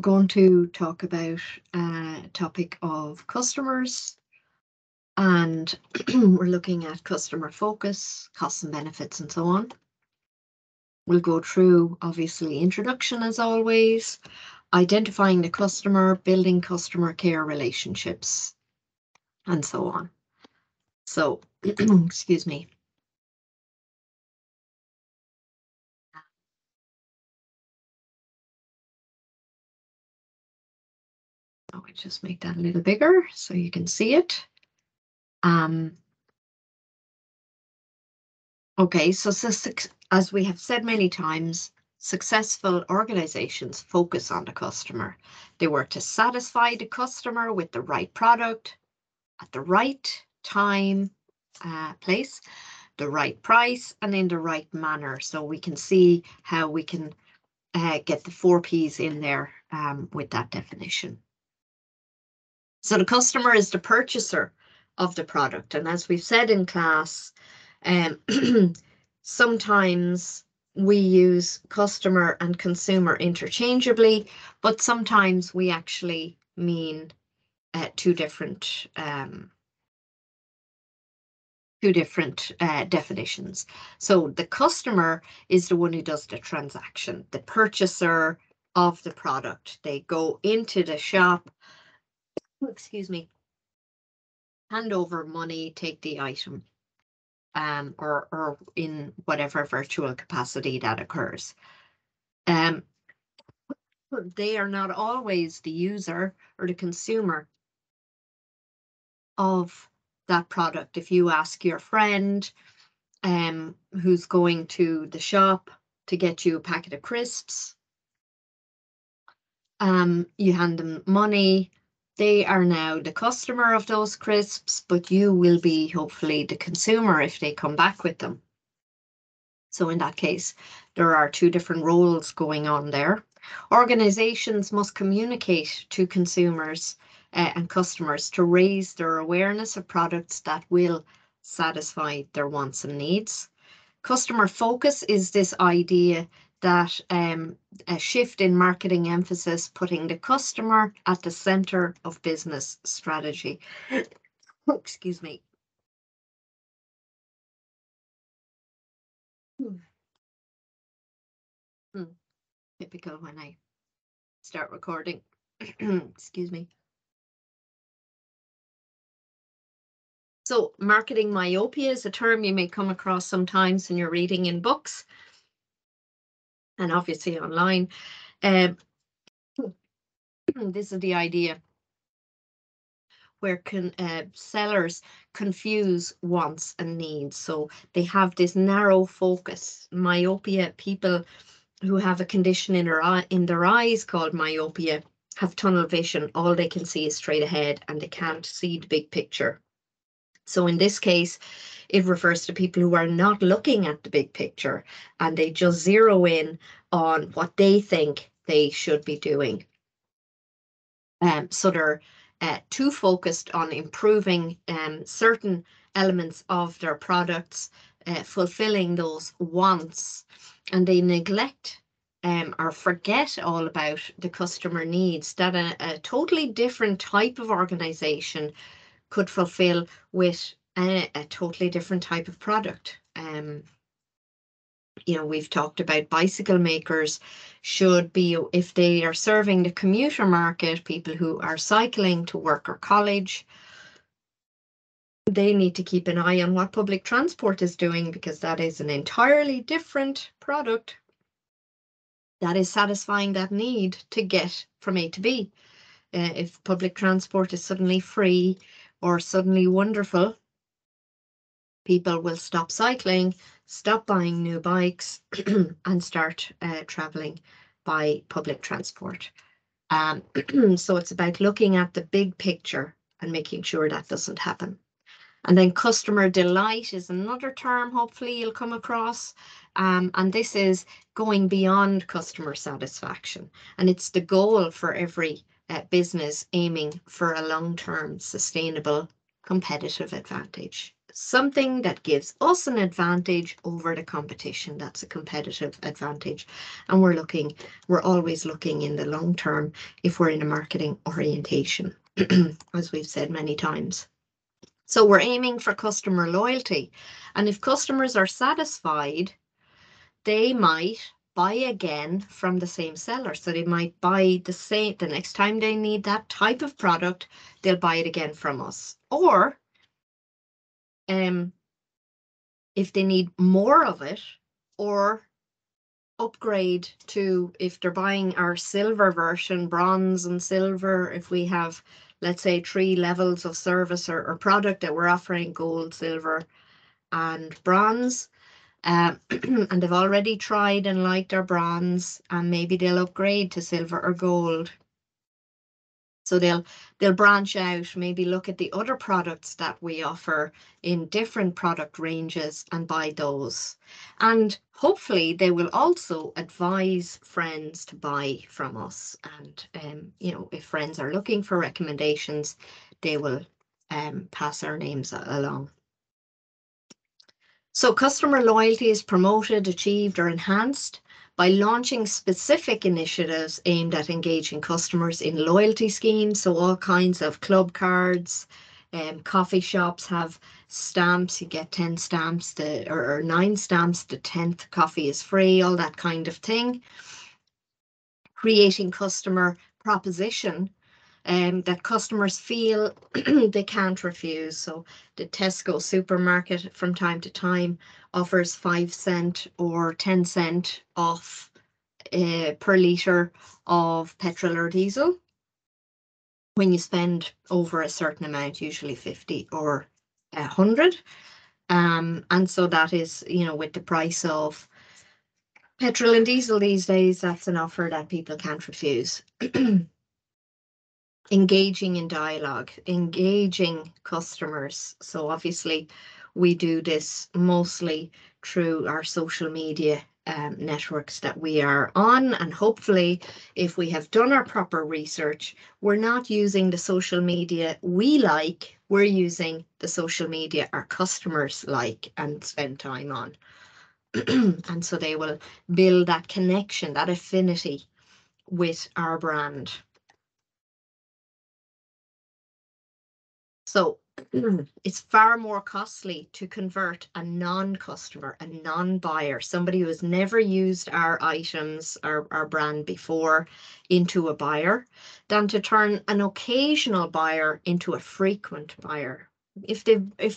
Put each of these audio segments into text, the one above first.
We're going to talk about a topic of customers, and we're looking at customer focus, costs and benefits, and so on. We'll go through, obviously, introduction as always, identifying the customer, building customer care relationships, and so on. So, excuse me. Oh, I just make that a little bigger so you can see it. Okay, so as we have said many times, successful organizations focus on the customer. They work to satisfy the customer with the right product at the right time, place, the right price, and in the right manner. So we can see how we can get the 4 Ps in there with that definition. So the customer is the purchaser of the product. And as we've said in class, sometimes we use customer and consumer interchangeably, but sometimes we actually mean two different definitions. So the customer is the one who does the transaction, the purchaser of the product. They go into the shop, excuse me, hand over money, take the item. Or in whatever virtual capacity that occurs. They are not always the user or the consumer of that product. If you ask your friend who's going to the shop to get you a packet of crisps, you hand them money. They are now the customer of those crisps, but you will be hopefully the consumer if they come back with them. So in that case, there are 2 different roles going on there. Organizations must communicate to consumers and customers to raise their awareness of products that will satisfy their wants and needs. Customer focus is this idea that a shift in marketing emphasis, putting the customer at the center of business strategy. Excuse me. Typical when I start recording. Excuse me. So marketing myopia is a term you may come across sometimes when you're reading in books and obviously online. This is the idea where sellers confuse wants and needs. So they have this narrow focus. Myopia, people who have a condition in their eyes called myopia have tunnel vision. All they can see is straight ahead and they can't see the big picture. So in this case, it refers to people who are not looking at the big picture and they just zero in on what they think they should be doing. So they're too focused on improving certain elements of their products, fulfilling those wants, and they neglect or forget all about the customer needs that a totally different type of organization could fulfill with a totally different type of product. We've talked about bicycle makers should be, if they are serving the commuter market, people who are cycling to work or college, they need to keep an eye on what public transport is doing, because that is an entirely different product that is satisfying that need to get from A to B. If public transport is suddenly free or suddenly wonderful, people will stop cycling, stop buying new bikes, and start traveling by public transport. So it's about looking at the big picture and making sure that doesn't happen. And then customer delight is another term hopefully you'll come across. And this is going beyond customer satisfaction. And it's the goal for every business aiming for a long-term sustainable competitive advantage. something that gives us an advantage over the competition. That's a competitive advantage. And we're always looking in the long term if we're in a marketing orientation, as we've said many times. So we're aiming for customer loyalty. And if customers are satisfied, they might buy again from the same seller. So they might buy the next time they need that type of product, they'll buy it again from us. Or if they need more of it, or upgrade to, if they're buying our silver version, bronze and silver, if we have, let's say, 3 levels of service or product that we're offering, gold, silver and bronze, and they've already tried and liked our bronze, and maybe they'll upgrade to silver or gold. So they'll branch out, maybe look at the other products that we offer in different product ranges and buy those. And hopefully they will also advise friends to buy from us. And if friends are looking for recommendations, they will pass our names along. So customer loyalty is promoted, achieved, or enhanced by launching specific initiatives aimed at engaging customers in loyalty schemes. So all kinds of club cards, coffee shops have stamps. You get 10 stamps or 9 stamps, the 10th coffee is free, all that kind of thing. Creating customer proposition that customers feel they can't refuse. So the Tesco supermarket from time to time offers 5 cent or 10 cent off per litre of petrol or diesel when you spend over a certain amount, usually 50 or 100. And so that is, with the price of petrol and diesel these days, that's an offer that people can't refuse. Engaging in dialogue, engaging customers. So obviously we do this mostly through our social media networks that we are on, and hopefully if we have done our proper research, we're not using the social media we like, we're using the social media our customers like and spend time on. And so they will build that connection, that affinity with our brand. So it's far more costly to convert a non-customer, a non-buyer, somebody who has never used our items, our brand before, into a buyer, than to turn an occasional buyer into a frequent buyer. If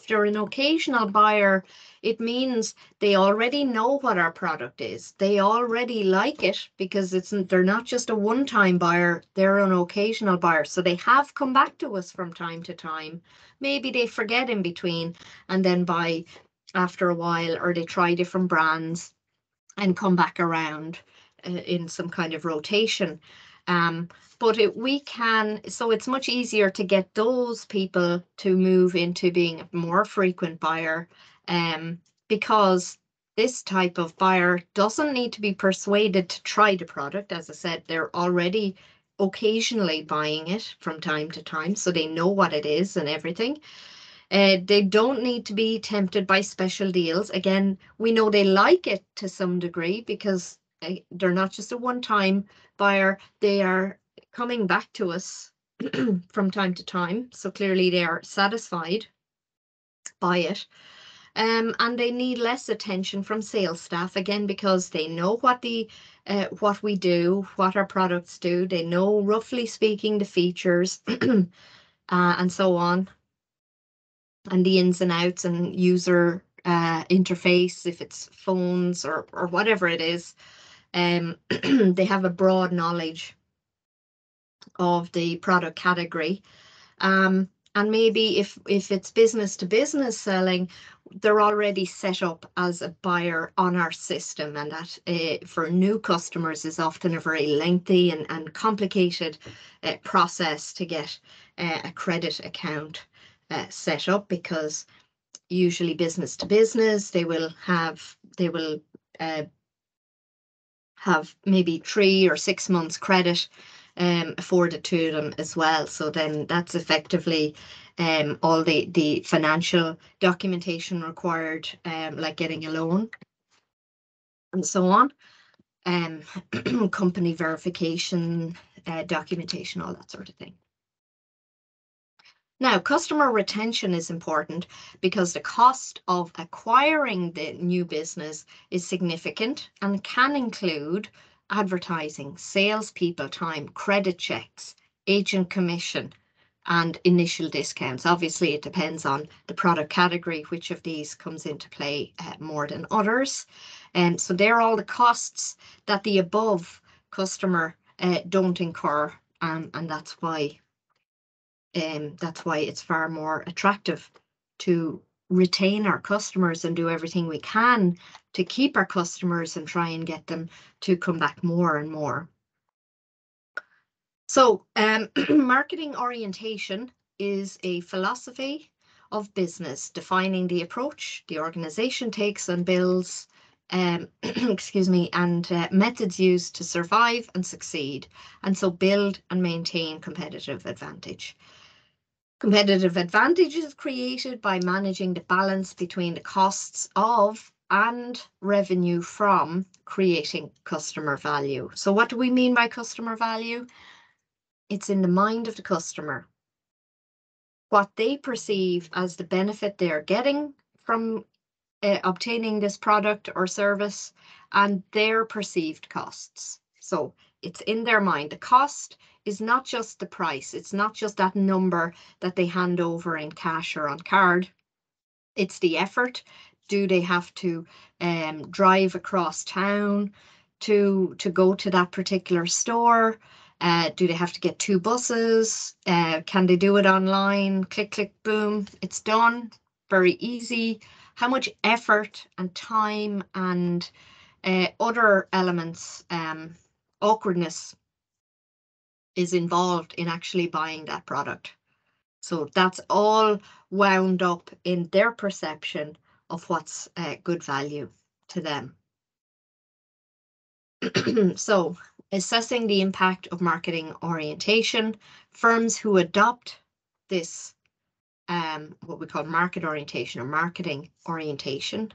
they're an occasional buyer, it means they already know what our product is. They already like it because they're not just a one-time buyer, they're an occasional buyer. So they have come back to us from time to time. Maybe they forget in between and then buy after a while, or they try different brands and come back around in some kind of rotation. But so it's much easier to get those people to move into being a more frequent buyer, because this type of buyer doesn't need to be persuaded to try the product. As I said, they're already occasionally buying it from time to time, so they know what it is and everything. They don't need to be tempted by special deals. Again, we know they like it to some degree because they're not just a one-time buyer. They are coming back to us from time to time. So clearly they are satisfied by it. And they need less attention from sales staff, again, because they know what we do, what our products do. They know, roughly speaking, the features and so on, and the ins and outs and user interface, if it's phones or whatever it is. They have a broad knowledge of the product category. And maybe if it's business to business selling, they're already set up as a buyer on our system, and that for new customers is often a very lengthy and complicated process to get a credit account set up, because usually business to business, they will have maybe 3 or 6 months credit afforded to them as well. So then that's effectively all the financial documentation required, like getting a loan and so on, company verification, documentation, all that sort of thing. Now, customer retention is important because the cost of acquiring the new business is significant and can include advertising, salespeople time, credit checks, agent commission, and initial discounts. Obviously, it depends on the product category, which of these comes into play more than others. So they're all the costs that the above customer don't incur, and that's why it's far more attractive to retain our customers and do everything we can to keep our customers and try and get them to come back more and more. So marketing orientation is a philosophy of business defining the approach the organization takes and builds excuse me, and methods used to survive and succeed, and so build and maintain competitive advantage. Competitive advantage is created by managing the balance between the costs of and revenue from creating customer value. So what do we mean by customer value? It's in the mind of the customer, what they perceive as the benefit they're getting from obtaining this product or service, and their perceived costs. So it's in their mind. The cost is not just the price. It's not just that number that they hand over in cash or on card. It's the effort. Do they have to drive across town to go to that particular store? Do they have to get 2 buses? Can they do it online? Click, click, boom, it's done. Very easy. How much effort and time and other elements, awkwardness is involved in actually buying that product. So that's all wound up in their perception of what's good value to them. So assessing the impact of marketing orientation, firms who adopt this, what we call market orientation or marketing orientation,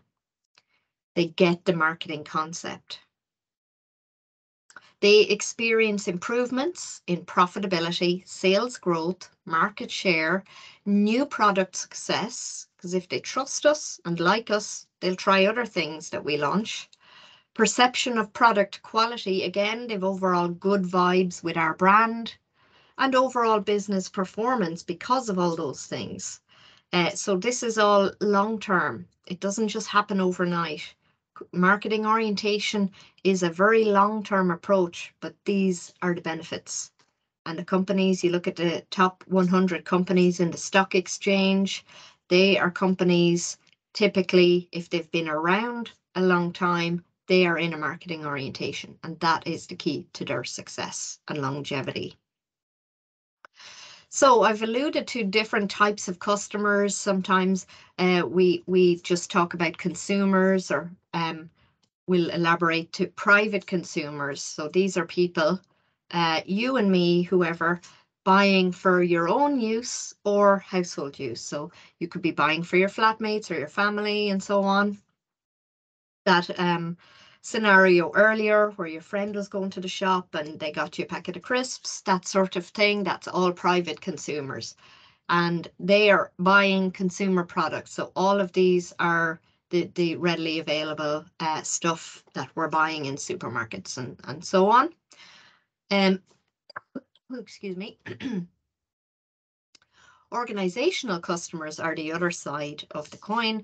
they get the marketing concept. They experience improvements in profitability, sales growth, market share, new product success, because if they trust us and like us, they'll try other things that we launch. Perception of product quality, again, they've overall good vibes with our brand, and overall business performance because of all those things. So this is all long-term. It doesn't just happen overnight. Marketing orientation is a very long-term approach, but these are the benefits. And the companies, you look at the top 100 companies in the stock exchange, they are companies typically, if they've been around a long time, they are in a marketing orientation, and that is the key to their success and longevity. So I've alluded to different types of customers. Sometimes we just talk about consumers, or we'll elaborate to private consumers. So these are people, you and me, whoever, buying for your own use or household use. So you could be buying for your flatmates or your family and so on. That scenario earlier where your friend was going to the shop and they got you a packet of crisps, that sort of thing, that's all private consumers. And they are buying consumer products. So all of these are the readily available stuff that we're buying in supermarkets and so on. Excuse me. Organizational customers are the other side of the coin.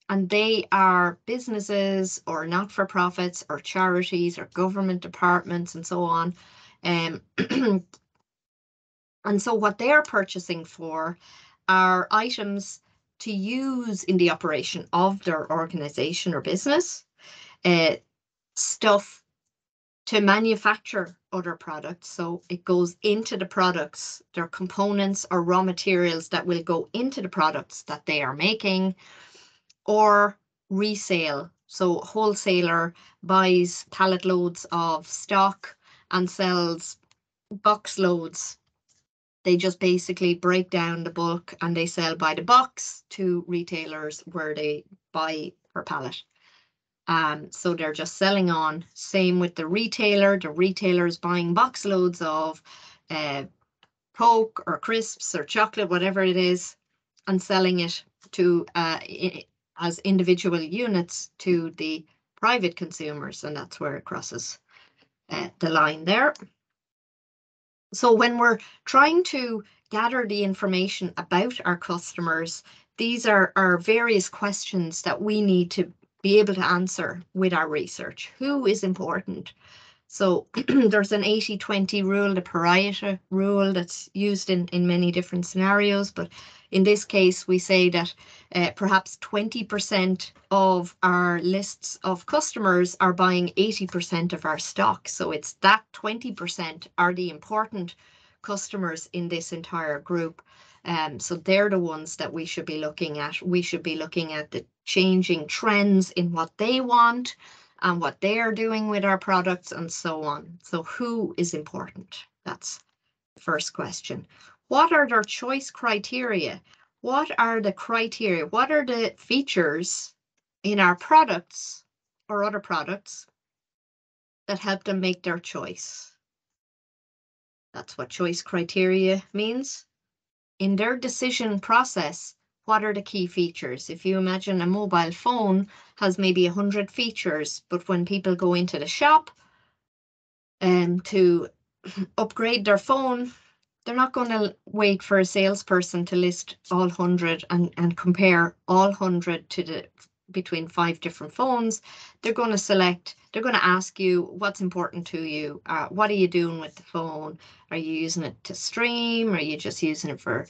And they are businesses or not-for-profits or charities or government departments and so on. And so what they're purchasing for are items to use in the operation of their organization or business, stuff to manufacture other products. So it goes into the products, their components or raw materials that will go into the products that they are making, or resale. So wholesaler buys pallet loads of stock and sells box loads. They just basically break down the bulk and they sell by the box to retailers where they buy per pallet. So they're just selling on. Same with the retailer. The retailer is buying box loads of Coke or crisps or chocolate, whatever it is, and selling it to as individual units to the private consumers, and that's where it crosses the line there. So when we're trying to gather the information about our customers, these are various questions that we need to be able to answer with our research. Who is important? So there's an 80-20 rule, the Pareto rule, that's used in many different scenarios. But in this case, we say that perhaps 20% of our lists of customers are buying 80% of our stock. So it's that 20% are the important customers in this entire group. So they're the ones that we should be looking at. We should be looking at the changing trends in what they want and what they are doing with our products and so on. So who is important? That's the first question. What are their choice criteria? What are the criteria? What are the features in our products or other products that help them make their choice? That's what choice criteria means. In their decision process, what are the key features? If you imagine a mobile phone has maybe 100 features, but when people go into the shop to upgrade their phone, they're not going to wait for a salesperson to list all 100 and compare all 100 to between 5 different phones. They're going to select, they're going to ask you what's important to you. What are you doing with the phone? Are you using it to stream? Are you just using it for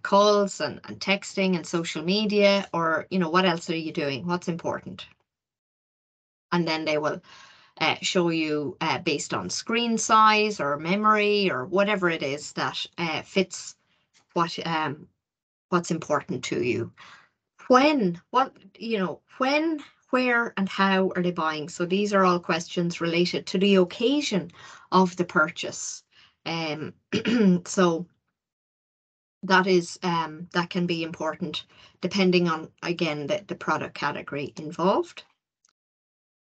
calls and texting and social media? Or, what else are you doing? What's important? And then they will show you based on screen size or memory or whatever it is that fits what's important to you. When, where and how are they buying? So these are all questions related to the occasion of the purchase. So that can be important depending on, again, the product category involved.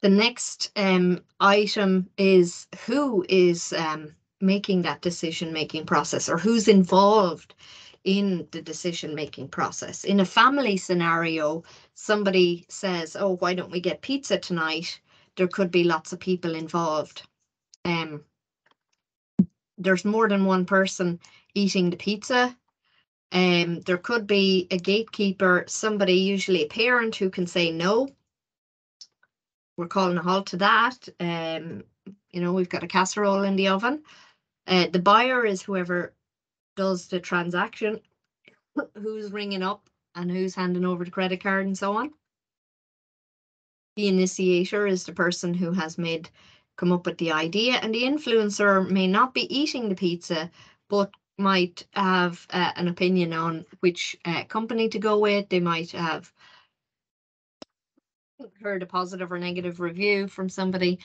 The next item is who is making that decision-making process, or who's involved in the decision-making process. In a family scenario, somebody says, oh, why don't we get pizza tonight? There could be lots of people involved. There's more than one person eating the pizza. There could be a gatekeeper, somebody, usually a parent, who can say no. We're calling a halt to that. We've got a casserole in the oven. The buyer is whoever does the transaction, who's ringing up and who's handing over the credit card and so on. The initiator is the person who has come up with the idea, and the influencer may not be eating the pizza, but might have an opinion on which company to go with. They might have heard a positive or negative review from somebody,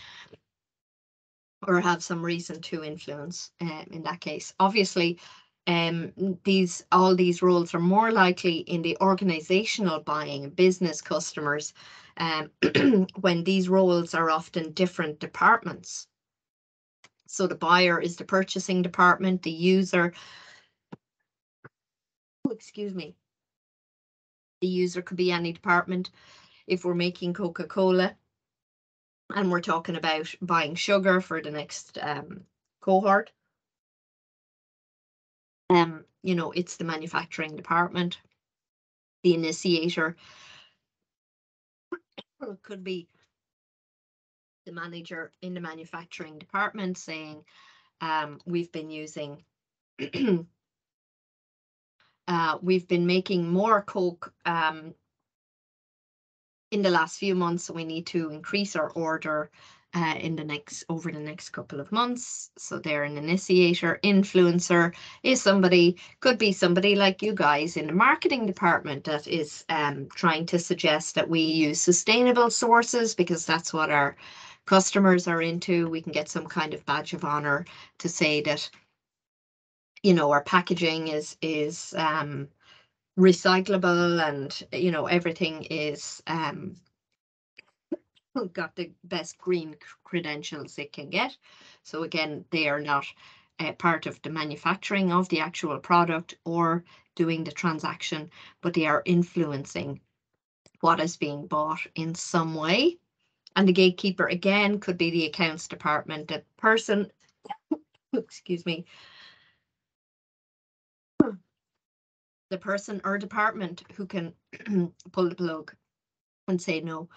or have some reason to influence in that case. Obviously, all these roles are more likely in the organizational buying, business customers, when these roles are often different departments. So the buyer is the purchasing department, the user, the user could be any department. If we're making Coca-Cola and we're talking about buying sugar for the next cohort, it's the manufacturing department. The initiator could be the manager in the manufacturing department saying, we've been making more Coke in the last few months, so we need to increase our order over the next couple of months. So they're an initiator. Influencer is could be somebody like you guys in the marketing department that is trying to suggest that we use sustainable sources, because that's what our customers are into. We can get some kind of badge of honor to say that, you know, our packaging is recyclable, and, you know, everything is got the best green credentials it can get. So again, they are not part of the manufacturing of the actual product or doing the transaction, but they are influencing what is being bought in some way. And the gatekeeper, again, could be the accounts department, the person, excuse me, the person or department who can pull the plug and say no.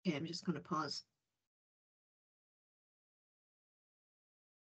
Okay, I'm just going to pause.